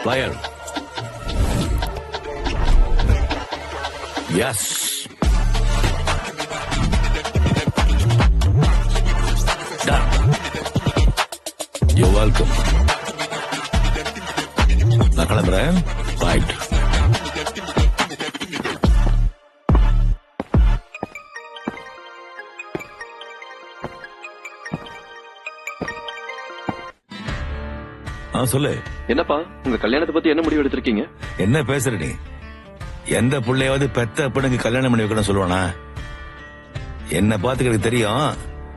Lion. Yes. Done. You're welcome. நான் கிளம்புறேன். Right. சொல்லு. என்னப்பா உங்க கல்யாணத்தை பத்தி என்ன முடிவு எடுத்திருக்கீங்க? என்ன பேசுற நீ? எந்த பிள்ளையாவது பெத்த அப்பனுக்கு கல்யாணம் பண்ணி வைக்கணும் சொல்லுவானா? என்ன பாத்துக்கிறது தெரியும்,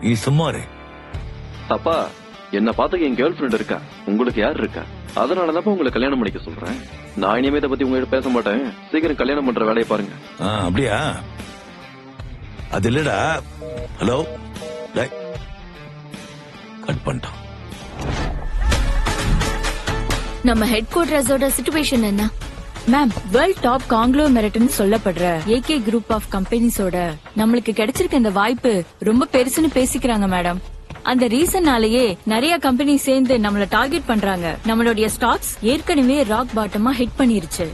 நீ சும்மா இரு. அப்பா என்ன பாத்துக்க என் கேர்ள் ஃபிரெண்ட் இருக்கா, உங்களுக்கு யார் இருக்கா? அதனாலதான் உங்களை கல்யாணம் பண்ணிக்க சொல்றேன். நான் இனிமே இதை பத்தி உங்ககிட்ட பேச மாட்டேன். சீக்கிரம் கல்யாணம் பண்ற வேலையை பாருங்க. அப்படியா? அது இல்லடா. ஹலோ, கட் பண்ணிட்டோம். நம்ம ஹெட் குவார்டர்ஸோட சிச்சுவேஷன் என்ன? மேம், வேர்ல்ட் டாப் காங்க்ளோமெரட்னு சொல்லப்படுற ஏகே குரூப் ஆஃப் கம்பெனிஸோட நம்மளுக்கு கிடைச்சிருக்க இந்த வாய்ப்பு ரொம்ப பெருசுன்னு பேசிக்கிறாங்க மேடம். அந்த ரீசன்னாலேயே நிறைய கம்பெனி சேர்ந்து நம்மள டார்கெட் பண்றாங்க. நம்மளுடைய ஸ்டாக்ஸ் ஏற்கனவே ராக் பாட்டமா ஹிட் பண்ணிருச்சு.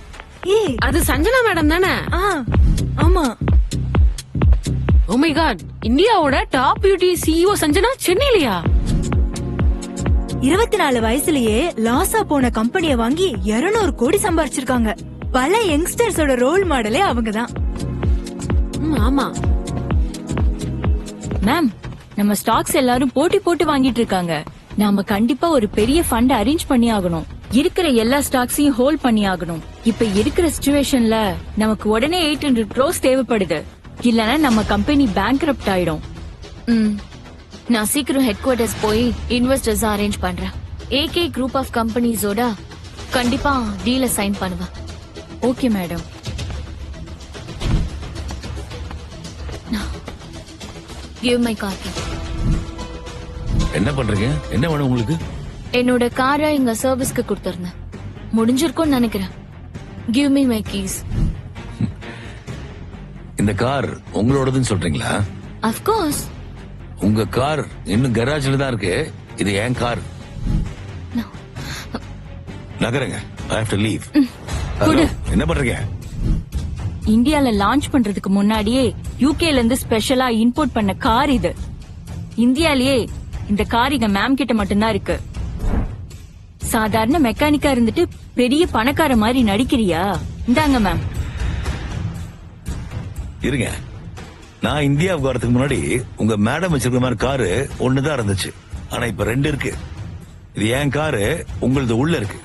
அது சஞ்சனா மேடம் தானே? ஆமா. ஓ மை காட், இந்தியாவோட டாப் பியூட்டி சிஇஓ சஞ்சனா சென்னையிலயா? 24 வயசுலயே லாஸா போன கம்பெனியை வாங்கி 200 கோடி சம்பாரிச்சிருக்காங்க. பல யங்ஸ்டர்ஸோட ரோல் மாடலே அவங்கதான். ஆமா மேம், நம்ம ஸ்டாக்ஸ் எல்லாரும் போட்டி போட்டு வாங்கிட்டு இருக்காங்க. நாம கண்டிப்பா ஒரு பெரிய ஃபண்ட் அரேஞ்ச் பண்ணி ஆகணும். இருக்கிற எல்லா ஸ்டாக்ஸையும் ஹோல்ட் பண்ணி ஆகணும். இப்ப இருக்கிற சிச்சுவேஷன்ல நமக்கு உடனே 800 crores தேவைப்படுது. இல்லனா நம்ம கம்பெனி பேங்க்ரப்ட் ஆயிடும். நான் சீக்கிரம் ஹெட் குவார்டர்ஸ் போய் இன்வெஸ்டர்ஸ் அரேஞ்ச் பண்றேன். ஏகே குரூப் ஆஃப் கம்பெனிஸோட கண்டிப்பா டீல சைன் பண்ணுவேன். Okay madam. Give my car. என்ன பண்றீங்க? என்ன வேணும் உங்களுக்கு? என்னோட காரை இங்க சர்வீஸ்க்கு கொடுத்திருந்தேன். முடிஞ்சிருக்கும்னு நினைக்கிறேன். Give me my keys. இந்த கார் உங்களோடதுன்னு சொல்றீங்களா? Of course. உங்க கார் இன்னும் கராஜ்ல தான் இருக்கு. இது என் car. நகருங்க. I have to leave. என்ன பண்றீங்க? இந்தியால லான்ச் பண்றதுக்கு முன்னாடியே யூகேல இருந்து ஸ்பெஷலா இம்போர்ட் பண்ண கார் இது. இந்தியாலயே இந்த கார் இங்க மேம் கிட்ட மட்டும்தான் இருக்கு. சாதாரண மெக்கானிக்கா இருந்துட்டு பெரிய பணக்கார மாதிரி நடிக்கிறியா? இந்தாங்க மேம். இருங்க, நான் இந்தியாவுக்கு வரதுக்கு முன்னாடி உங்க மேடம் வச்சிருக்க மாதிரி காரு ஒண்ணுதான் இருந்துச்சு. ஆனா இப்ப 2 இருக்கு. இது என் காரு, உங்களது உள்ள இருக்கு.